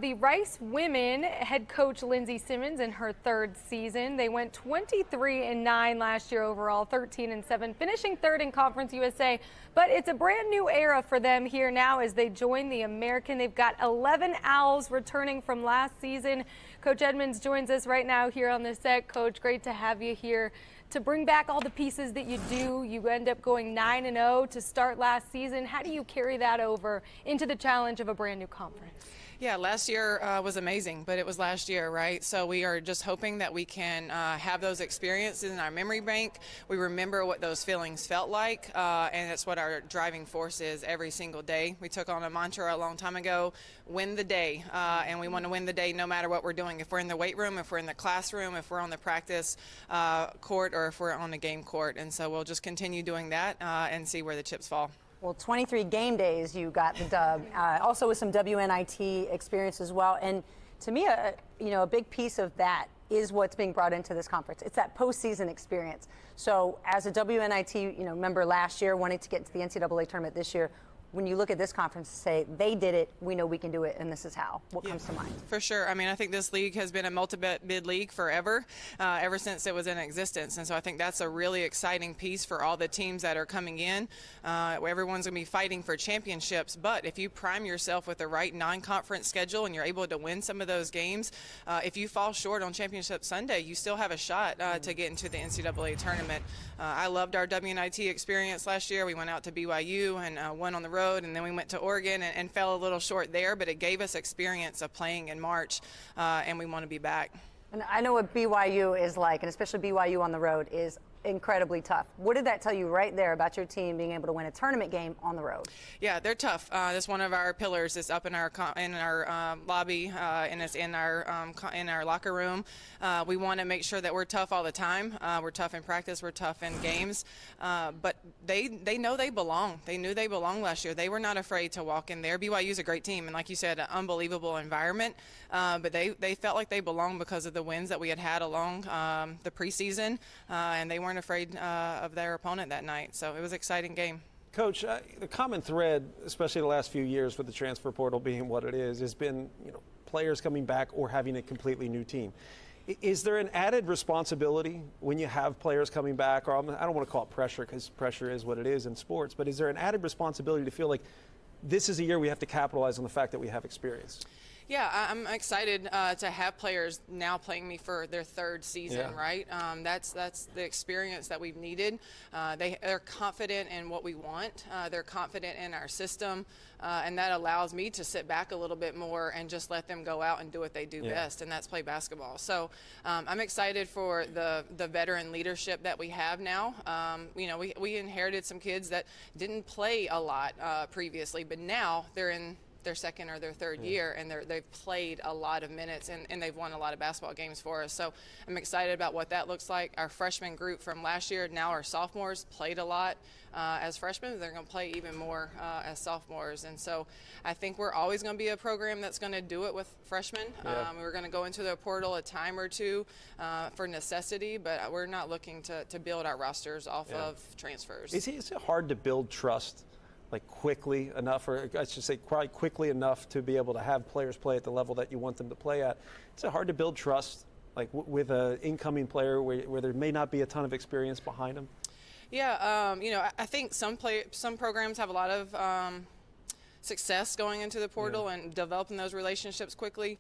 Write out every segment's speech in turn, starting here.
the Rice women, head coach Lindsay in her third season. They went 23-9 last year overall, 13-7, finishing third in Conference USA. But it's a brand new era for them here now as they join the American. They've got 11 Owls returning from last season. Coach Edmonds joins us right now here on the set. Coach, great to have you here to bring back all the pieces that you do. You end up going 9-0 to start last season. How do you carry that over into the challenge of a brand new conference? Yeah, last year was amazing, but it was last year, right? So we are just hoping that we can have those experiences in our memory bank. We remember what those feelings felt like, and that's what our driving force is every single day. We took on a mantra a long time ago, win the day, and we want to win the day no matter what we're doing. If we're in the weight room, if we're in the classroom, if we're on the practice court, or if we're on the game court. And so we'll just continue doing that and see where the chips fall. Well, 23 game days, you got the dub. Also with some WNIT experience as well. And to me, a big piece of that is what's being brought into this conference. It's that postseason experience. So as a WNIT member last year, wanting to get into the NCAA tournament this year, when you look at this conference and say, they did it, we know we can do it, and this is how. What comes to mind? For sure. I mean, I think this league has been a multi-bid league forever, ever since it was in existence. And so I think that's a really exciting piece for all the teams that are coming in. Everyone's going to be fighting for championships, but if you prime yourself with the right non-conference schedule and you're able to win some of those games, if you fall short on Championship Sunday, you still have a shot to get into the NCAA tournament. I loved our WNIT experience last year. We went out to BYU and won on the road, and then we went to Oregon and fell a little short there, but it gave us experience of playing in March, and we want to be back. And I know what BYU is like, and especially BYU on the road is incredibly tough. What did that tell you right there about your team being able to win a tournament game on the road? Yeah, they're tough. That's one of our pillars. It's up in our lobby, and it's in our locker room. We want to make sure that we're tough all the time. We're tough in practice. We're tough in games. But they know they belong. They knew they belonged last year. They were not afraid to walk in there. BYU's a great team, and like you said, an unbelievable environment. But they felt like they belonged because of the wins that we had along the preseason, and they weren't afraid of their opponent that night. So it was an exciting game. Coach, the common thread, especially the last few years with the transfer portal being what it is, has been players coming back or having a completely new team. Is there an added responsibility when you have players coming back, or I don't want to call it pressure because pressure is what it is in sports, but is there an added responsibility to feel like this is a year we have to capitalize on the fact that we have experience? Yeah, I'm excited to have players now playing me for their third season, right? That's the experience that we've needed. They're confident in what we want. They're confident in our system, and that allows me to sit back a little bit more and just let them go out and do what they do best, and that's play basketball. So I'm excited for the veteran leadership that we have now. We inherited some kids that didn't play a lot previously, but now they're in their second or their third year, and they've played a lot of minutes, and they've won a lot of basketball games for us. So I'm excited about what that looks like. Our freshman group from last year, now our sophomores, played a lot as freshmen. They're going to play even more as sophomores. And so I think we're always going to be a program that's going to do it with freshmen. We're going to go into the portal a time or two for necessity, but we're not looking to build our rosters off of transfers. Is it hard to build trust quickly enough, or I should say quite quickly enough to be able to have players play at the level that you want them to play at? Is it hard to build trust with an incoming player where there may not be a ton of experience behind them? Yeah, I think some programs have a lot of success going into the portal and developing those relationships quickly.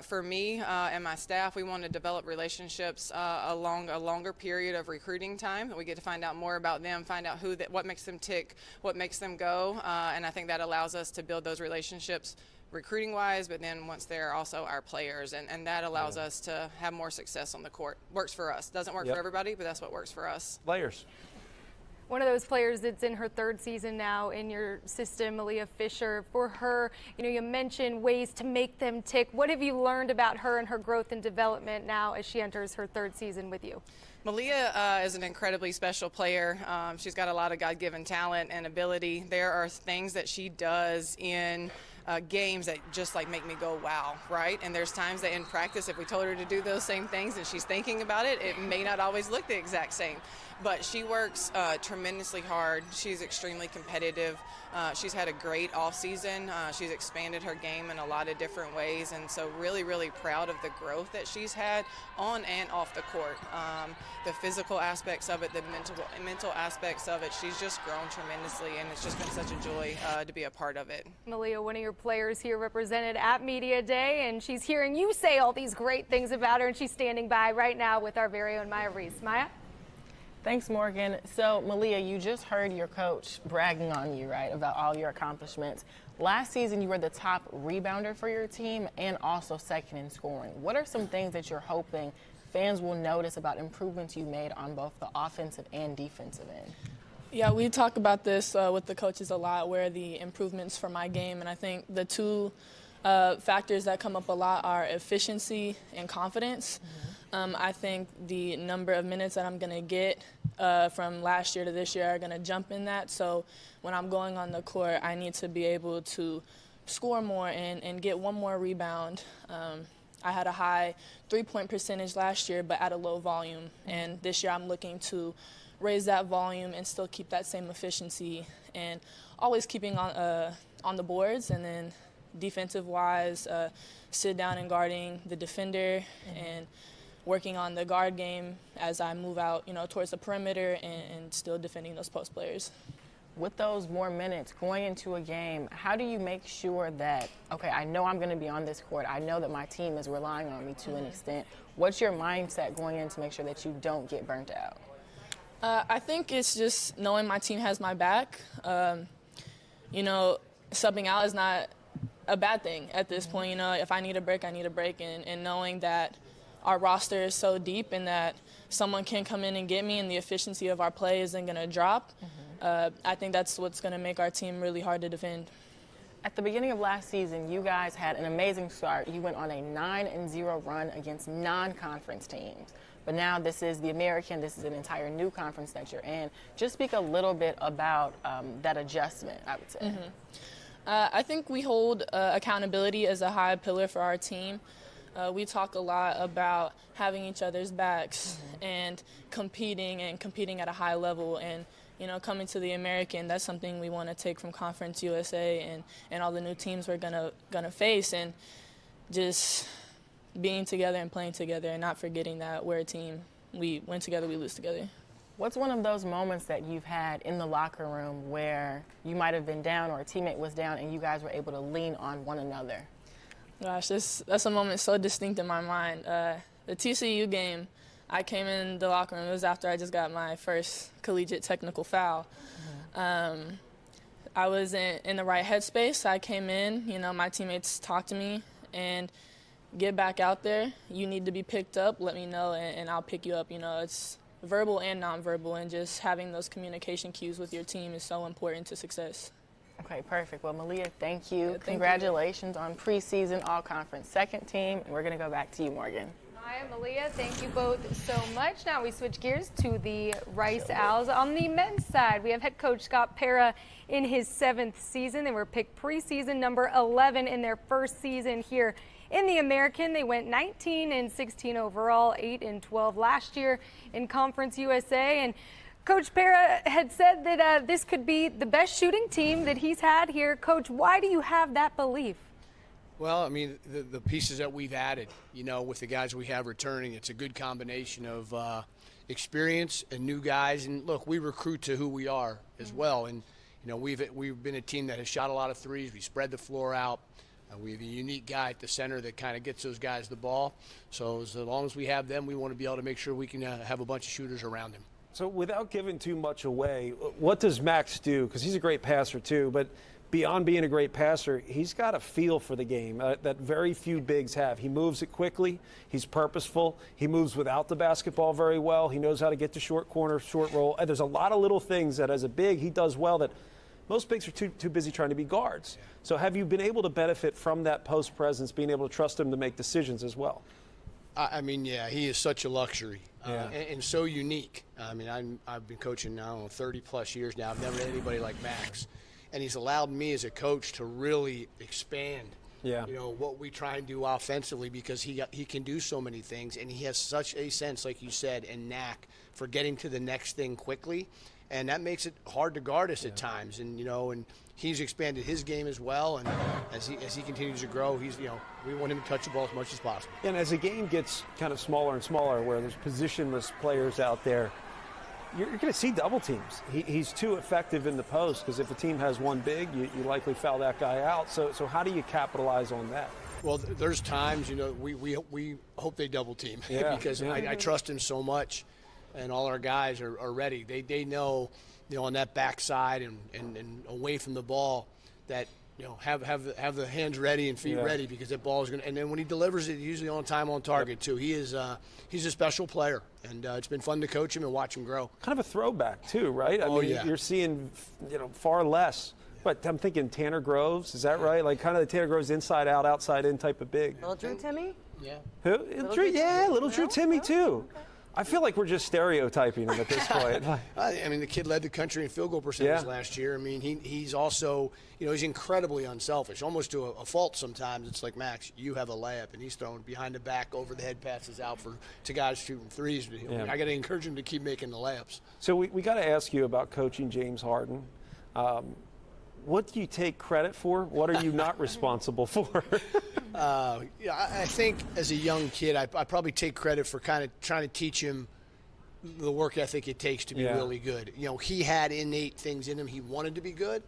For me and my staff, we want to develop relationships along a longer period of recruiting time. We get to find out more about them, find out what makes them tick, what makes them go, and I think that allows us to build those relationships recruiting-wise, but then once they're also our players, and that allows us to have more success on the court. Works for us. Doesn't work for everybody, but that's what works for us. Players. One of those players that's in her third season now in your system, Malia Fisher. For her, you mentioned ways to make them tick. What have you learned about her and her growth and development now as she enters her third season with you? Malia is an incredibly special player. She's got a lot of God-given talent and ability. There are things that she does in games that just like make me go, wow, right? And there's times that in practice, if we told her to do those same things and she's thinking about it, it may not always look the exact same. But she works tremendously hard. She's extremely competitive. She's had a great off season. She's expanded her game in a lot of different ways, and so really, really proud of the growth that she's had on and off the court. The physical aspects of it, the mental aspects of it, she's just grown tremendously, and it's just been such a joy to be a part of it. Malia, one of your players here represented at Media Day, and she's hearing you say all these great things about her, and she's standing by right now with our very own Maya Reese. Maya? Thanks, Morgan. So, Malia, you just heard your coach bragging on you, right, about all your accomplishments. Last season, you were the top rebounder for your team and also second in scoring. What are some things that you're hoping fans will notice about improvements you made on both the offensive and defensive end? Yeah, we talk about this with the coaches a lot, where the improvements for my game, and I think the two factors that come up a lot are efficiency and confidence. I think the number of minutes that I'm going to get from last year to this year are going to jump in that. So when I'm going on the court, I need to be able to score more and get one more rebound. I had a high three-point percentage last year, but at a low volume. And this year I'm looking to raise that volume and still keep that same efficiency and always keeping on the boards. And then defensive-wise, sit down and guarding the defender and working on the guard game as I move out, towards the perimeter and still defending those post players. With those more minutes going into a game, how do you make sure that, okay, I know I'm going to be on this court. I know that my team is relying on me to an extent. What's your mindset going in to make sure that you don't get burnt out? I think it's just knowing my team has my back. Subbing out is not a bad thing at this point. If I need a break, I need a break. And knowing that our roster is so deep and that someone can come in and get me and the efficiency of our play isn't going to drop, I think that's what's going to make our team really hard to defend. At the beginning of last season, you guys had an amazing start. You went on a 9-0 run against non-conference teams. But now this is the American, this is an entire new conference that you're in. Just speak a little bit about that adjustment, I would say. I think we hold accountability as a high pillar for our team. We talk a lot about having each other's backs and competing at a high level. And, coming to the American, that's something we want to take from Conference USA and all the new teams we're gonna face. And just being together and playing together and not forgetting that we're a team. We win together, we lose together. What's one of those moments that you've had in the locker room where you might have been down or a teammate was down and you guys were able to lean on one another? Gosh, that's a moment so distinct in my mind. The TCU game, I came in the locker room. It was after I just got my first collegiate technical foul. I was in the right headspace. I came in, my teammates talked to me and get back out there. You need to be picked up. Let me know and I'll pick you up. It's verbal and nonverbal, and just having those communication cues with your team is so important to success. Okay, perfect. Well, Malia, thank you. Thank Congratulations on preseason all-conference second team. And we're going to go back to you, Morgan. Maya, Malia, thank you both so much. Now we switch gears to the Rice Owls. On the men's side, we have head coach Scott Pera in his 7th season. They were picked preseason number 11 in their first season here in the American. They went 19-16 overall, 8-12 last year in Conference USA. And Coach Pera had said that this could be the best shooting team that he's had here. Coach, why do you have that belief? Well, I mean, the pieces that we've added, with the guys we have returning, it's a good combination of experience and new guys. And look, we recruit to who we are as well. And, we've been a team that has shot a lot of threes. We spread the floor out. We have a unique guy at the center that kind of gets those guys the ball. So as long as we have them, we want to be able to make sure we can have a bunch of shooters around him. So without giving too much away, what does Max do? Because he's a great passer too, but beyond being a great passer, he's got a feel for the game that very few bigs have. He moves it quickly. He's purposeful. He moves without the basketball very well. He knows how to get to short corner, short roll. And there's a lot of little things that as a big he does well that most bigs are too busy trying to be guards. So have you been able to benefit from that post presence, being able to trust him to make decisions as well? I mean, yeah, he is such a luxury Yeah. and so unique. I mean, I've been coaching now 30-plus years now. I've never had anybody like Max. and he's allowed me as a coach to really expand. Yeah. You know, what we try and do offensively, because he can do so many things, and he has such a sense, like you said, and knack for getting to the next thing quickly, and that makes it hard to guard us at times. And you know, and he's expanded his game as well, and as he continues to grow, we want him to touch the ball as much as possible. And as the game gets kind of smaller and smaller, where there's positionless players out there, you're going to see double teams. He's too effective in the post, because if a team has one big, you likely foul that guy out. So how do you capitalize on that? Well, there's times, you know, we hope they double team because I trust him so much, and all our guys are ready. They know, you know, on that backside and away from the ball, that, you know, have the hands ready and feet ready, because that ball is going to. And then when he delivers it, usually on time, on target too. He's a special player, and it's been fun to coach him and watch him grow. Kind of a throwback too, right? I mean, you're seeing, you know, far less. But I'm thinking Tanner Groves, is that right? Like kind of the Tanner Groves inside out, outside in type of big. Little Drew Timmy? Yeah. Who? Little Drew Timmy too. Okay. I feel like we're just stereotyping him at this point. I mean, the kid led the country in field goal percentage last year. I mean, he's also, you know, he's incredibly unselfish, almost to a fault sometimes. It's like, Max, you have a layup, and he's throwing behind the back, over the head passes out to guys shooting threes. I got to encourage him to keep making the layups. So we got to ask you about coaching James Harden. What do you take credit for? What are you not responsible for? I think as a young kid, I probably take credit for kind of trying to teach him the work ethic it takes to be really good. You know, he had innate things in him. He wanted to be good,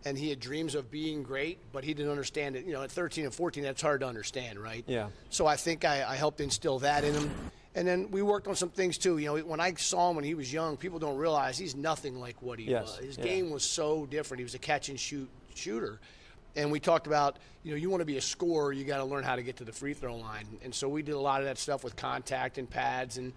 and he had dreams of being great, but he didn't understand it. You know, at 13 and 14, that's hard to understand, right? Yeah. So I think I helped instill that in him. And then we worked on some things too. You know, when I saw him when he was young, people don't realize he's nothing like what he was. His game was so different. He was a catch and shoot shooter. And we talked about, you know, you want to be a scorer, you got to learn how to get to the free throw line. And so we did a lot of that stuff with contact and pads and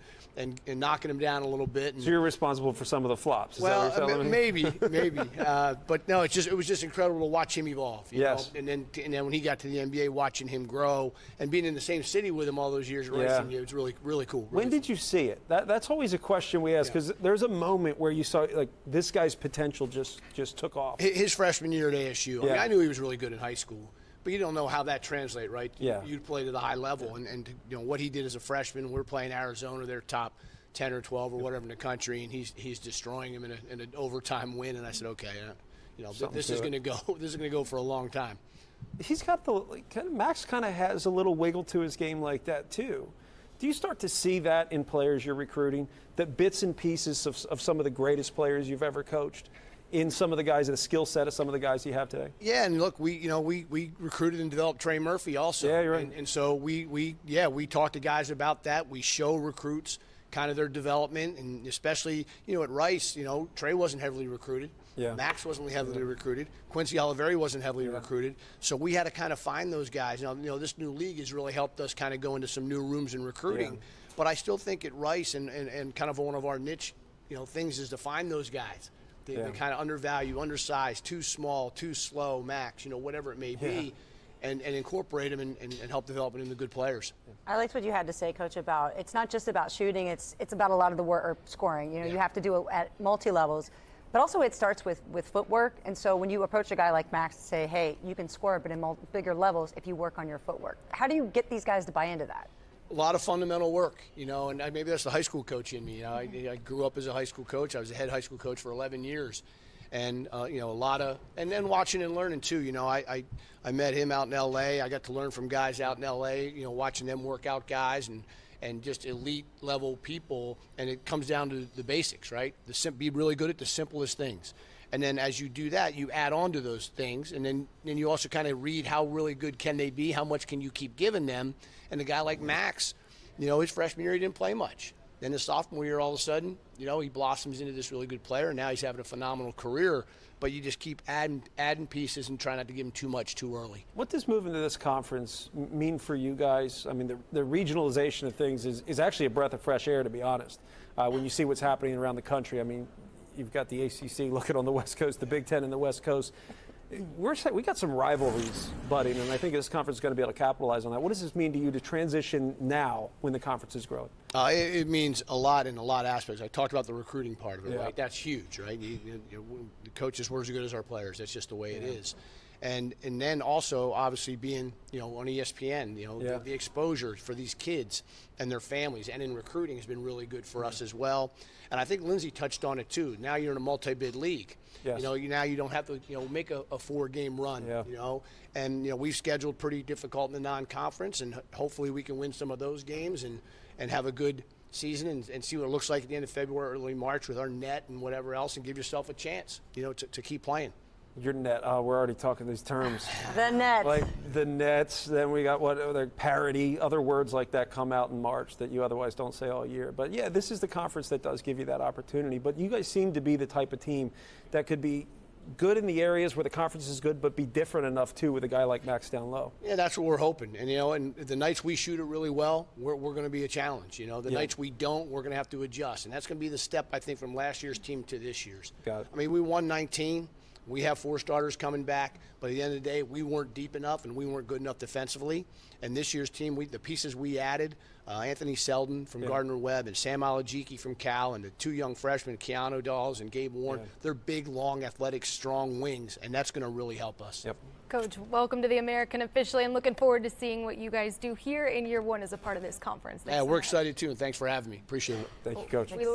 knocking him down a little bit. And, so you're responsible for some of the flops. Is well, that what you're telling me? maybe. But no, it was just incredible to watch him evolve. You know? And then when he got to the NBA, watching him grow and being in the same city with him all those years, racing, it was really, really cool. When did you see it? That's always a question we ask, because there's a moment where you saw, like, this guy's potential just took off. His freshman year at ASU. I mean, I knew he was really good in high school, but you don't know how that translates, right? You'd play to the high level, and you know what he did as a freshman. We're playing Arizona, their top 10 or 12 or whatever in the country, and he's destroying him in an overtime win. And I said, okay, you know, this is going to go. This is going to go for a long time. He's got Max kind of has a little wiggle to his game like that too. Do you start to see that in players you're recruiting, that bits and pieces of some of the greatest players you've ever coached, in some of the guys, the skill set of some of the guys you have today? Yeah, and look, we recruited and developed Trey Murphy also. Yeah, you're right. And so we talk to guys about that. We show recruits kind of their development, and especially, you know, at Rice, you know, Trey wasn't heavily recruited. Yeah. Max wasn't heavily recruited. Quincy Oliveri wasn't heavily recruited. So we had to kind of find those guys. Now, you know, this new league has really helped us kind of go into some new rooms in recruiting. Yeah. But I still think at Rice and kind of one of our niche, you know, things is to find those guys. They kind of undervalue, undersized, too small, too slow, Max, you know, whatever it may be, and incorporate them and help develop them into good players. I liked what you had to say, Coach, about it's not just about shooting, it's about a lot of the work or scoring. You know, you have to do it at multi-levels. But also it starts with footwork. And so when you approach a guy like Max and say, hey, you can score, but in bigger levels if you work on your footwork. How do you get these guys to buy into that? A lot of fundamental work, you know, and maybe that's the high school coach in me. You know, I grew up as a high school coach. I was a head high school coach for 11 years. And, you know, a lot of – and then watching and learning too. You know, I met him out in L.A. I got to learn from guys out in L.A., you know, watching them work out guys and just elite level people. And it comes down to the basics, right? Be really good at the simplest things. And then as you do that, you add on to those things. And then you also kind of read how really good can they be, how much can you keep giving them. And a guy like Max, you know, his freshman year he didn't play much. Then his sophomore year, all of a sudden, you know, he blossoms into this really good player. And now he's having a phenomenal career. But you just keep adding pieces and try not to give him too much too early. What does moving to this conference mean for you guys? I mean, the regionalization of things is actually a breath of fresh air, to be honest. When you see what's happening around the country, I mean, you've got the ACC looking on the West Coast, the Big Ten in the West Coast. We got some rivalries budding, and I think this conference is going to be able to capitalize on that. What does this mean to you to transition now when the conference is growing? It means a lot in a lot of aspects. I talked about the recruiting part of it, Yeah. right? That's huge, right? The coaches were as good as our players. That's just the way it is. And then also obviously being on ESPN, the exposure for these kids and their families and in recruiting has been really good for us as well. And I think Lindsay touched on it too. Now you're in a multi-bid league. Yes. Now you don't have to make a 4-game run. Yeah. And we've scheduled pretty difficult in the non-conference, and hopefully we can win some of those games and have a good season and see what it looks like at the end of February, early March with our net and whatever else, and give yourself a chance to keep playing. Your net. We're already talking these terms. The Nets. Like the Nets. Then we got parity. Other words like that come out in March that you otherwise don't say all year. But yeah, this is the conference that does give you that opportunity. But you guys seem to be the type of team that could be good in the areas where the conference is good, but be different enough too with a guy like Max down low. Yeah, that's what we're hoping. And and the nights we shoot it really well, we're going to be a challenge. The nights we don't, we're going to have to adjust. And that's going to be the step, I think, from last year's team to this year's. Got it. I mean, we won 19. We have 4 starters coming back, but at the end of the day, we weren't deep enough and we weren't good enough defensively. And this year's team, the pieces we added, Anthony Selden from Gardner-Webb and Sam Alajiki from Cal, and the 2 young freshmen, Keanu Dawes and Gabe Warren, they're big, long, athletic, strong wings, and that's going to really help us. Yep. Coach, welcome to the American officially, and looking forward to seeing what you guys do here in year 1 as a part of this conference. Yeah, we're excited too, and thanks for having me. Appreciate it. Thank you, Coach.